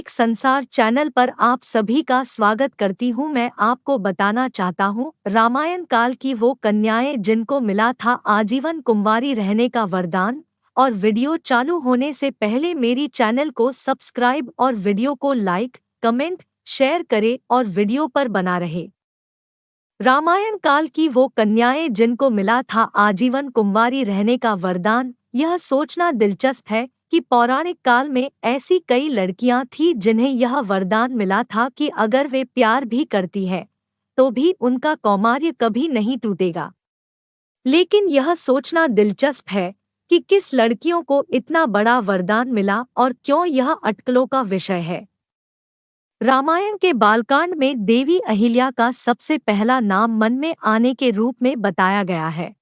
एक संसार चैनल पर आप सभी का स्वागत करती हूँ। मैं आपको बताना चाहता हूँ रामायण काल की वो कन्याएं जिनको मिला था आजीवन कुंवारी रहने का वरदान। और वीडियो चालू होने से पहले मेरी चैनल को सब्सक्राइब और वीडियो को लाइक कमेंट शेयर करें और वीडियो पर बना रहे। रामायण काल की वो कन्याएं जिनको मिला था आजीवन कुंवारी रहने का वरदान। यह सोचना दिलचस्प है कि पौराणिक काल में ऐसी कई लड़कियां थीं जिन्हें यह वरदान मिला था कि अगर वे प्यार भी करती हैं तो भी उनका कौमार्य कभी नहीं टूटेगा। लेकिन यह सोचना दिलचस्प है कि किस लड़कियों को इतना बड़ा वरदान मिला और क्यों यह अटकलों का विषय है। रामायण के बालकांड में देवी अहिल्या का सबसे पहला नाम मन में आने के रूप में बताया गया है।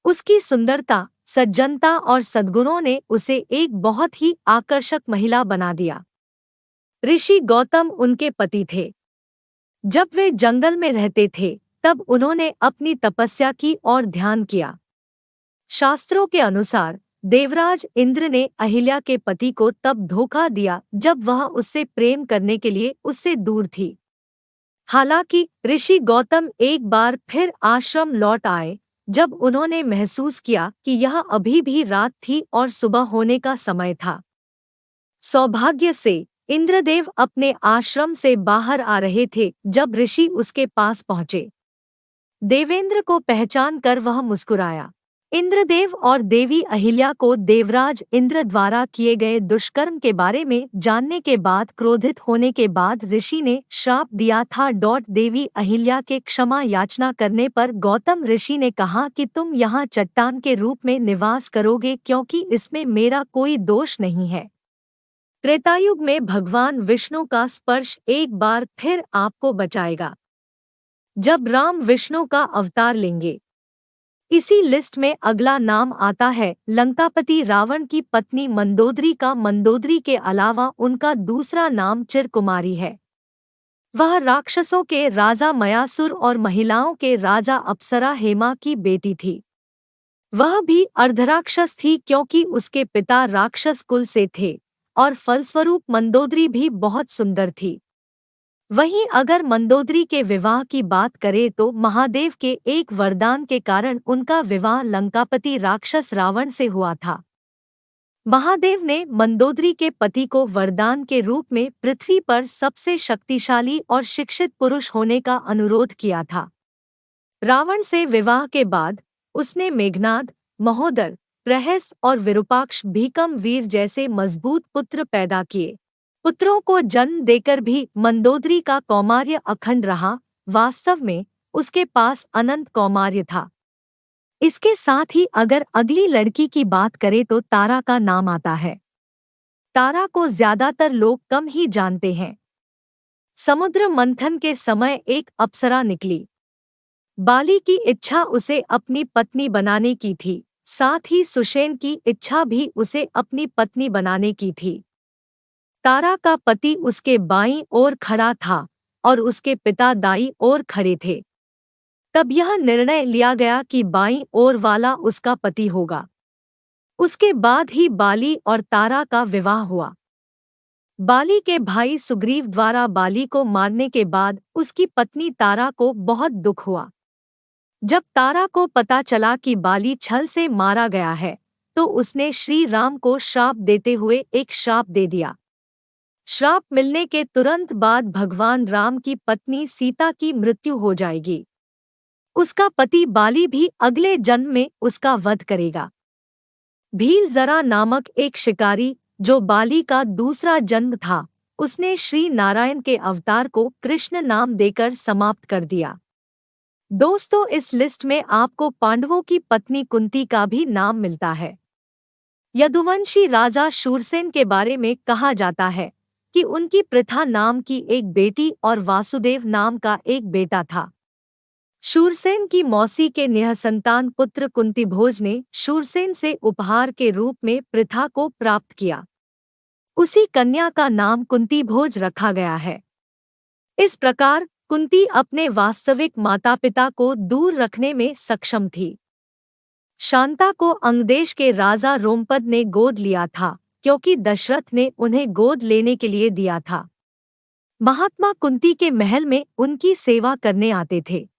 उसकी सुंदरता, सज्जनता और सद्गुणों ने उसे एक बहुत ही आकर्षक महिला बना दिया। ऋषि गौतम उनके पति थे। जब वे जंगल में रहते थे तब उन्होंने अपनी तपस्या की और ध्यान किया। शास्त्रों के अनुसार देवराज इंद्र ने अहिल्या के पति को तब धोखा दिया जब वह उससे प्रेम करने के लिए उससे दूर थी। हालांकि ऋषि गौतम एक बार फिर आश्रम लौट आए जब उन्होंने महसूस किया कि यह अभी भी रात थी और सुबह होने का समय था। सौभाग्य से इंद्रदेव अपने आश्रम से बाहर आ रहे थे जब ऋषि उसके पास पहुंचे। देवेंद्र को पहचान कर वह मुस्कुराया। इंद्रदेव और देवी अहिल्या को देवराज इंद्र द्वारा किए गए दुष्कर्म के बारे में जानने के बाद क्रोधित होने के बाद ऋषि ने श्राप दिया था। देवी अहिल्या के क्षमा याचना करने पर गौतम ऋषि ने कहा कि तुम यहाँ चट्टान के रूप में निवास करोगे क्योंकि इसमें मेरा कोई दोष नहीं है। त्रेतायुग में भगवान विष्णु का स्पर्श एक बार फिर आपको बचाएगा जब राम विष्णु का अवतार लेंगे। इसी लिस्ट में अगला नाम आता है लंकापति रावण की पत्नी मंदोदरी का। मंदोदरी के अलावा उनका दूसरा नाम चिरकुमारी है। वह राक्षसों के राजा मयासुर और महिलाओं के राजा अप्सरा हेमा की बेटी थी। वह भी अर्धराक्षस थी क्योंकि उसके पिता राक्षस कुल से थे और फलस्वरूप मंदोदरी भी बहुत सुंदर थी। वहीं अगर मंदोदरी के विवाह की बात करें तो महादेव के एक वरदान के कारण उनका विवाह लंकापति राक्षस रावण से हुआ था। महादेव ने मंदोदरी के पति को वरदान के रूप में पृथ्वी पर सबसे शक्तिशाली और शिक्षित पुरुष होने का अनुरोध किया था। रावण से विवाह के बाद उसने मेघनाद, महोदर, प्रहस्त और विरूपाक्ष भीकम वीर जैसे मजबूत पुत्र पैदा किए। पुत्रों को जन्म देकर भी मंदोदरी का कौमार्य अखंड रहा। वास्तव में उसके पास अनंत कौमार्य था। इसके साथ ही अगर अगली लड़की की बात करें तो तारा का नाम आता है। तारा को ज्यादातर लोग कम ही जानते हैं। समुद्र मंथन के समय एक अप्सरा निकली। बाली की इच्छा उसे अपनी पत्नी बनाने की थी, साथ ही सुषेण की इच्छा भी उसे अपनी पत्नी बनाने की थी। तारा का पति उसके बाईं ओर खड़ा था और उसके पिता दाईं ओर खड़े थे। तब यह निर्णय लिया गया कि बाईं ओर वाला उसका पति होगा। उसके बाद ही बाली और तारा का विवाह हुआ। बाली के भाई सुग्रीव द्वारा बाली को मारने के बाद उसकी पत्नी तारा को बहुत दुख हुआ। जब तारा को पता चला कि बाली छल से मारा गया है तो उसने श्री राम को श्राप देते हुए एक श्राप दे दिया। श्राप मिलने के तुरंत बाद भगवान राम की पत्नी सीता की मृत्यु हो जाएगी। उसका पति बाली भी अगले जन्म में उसका वध करेगा। भील जरा नामक एक शिकारी जो बाली का दूसरा जन्म था, उसने श्री नारायण के अवतार को कृष्ण नाम देकर समाप्त कर दिया। दोस्तों, इस लिस्ट में आपको पांडवों की पत्नी कुंती का भी नाम मिलता है। यदुवंशी राजा शूरसेन के बारे में कहा जाता है कि उनकी पृथा नाम की एक बेटी और वासुदेव नाम का एक बेटा था। शूरसेन की मौसी के निःसंतान पुत्र कुंतीभोज ने शूरसेन से उपहार के रूप में पृथा को प्राप्त किया। उसी कन्या का नाम कुंतीभोज रखा गया है। इस प्रकार कुंती अपने वास्तविक माता-पिता को दूर रखने में सक्षम थी। शांता को अंगदेश के राजा रोमपद ने गोद लिया था क्योंकि दशरथ ने उन्हें गोद लेने के लिए दिया था। महात्मा कुंती के महल में उनकी सेवा करने आते थे।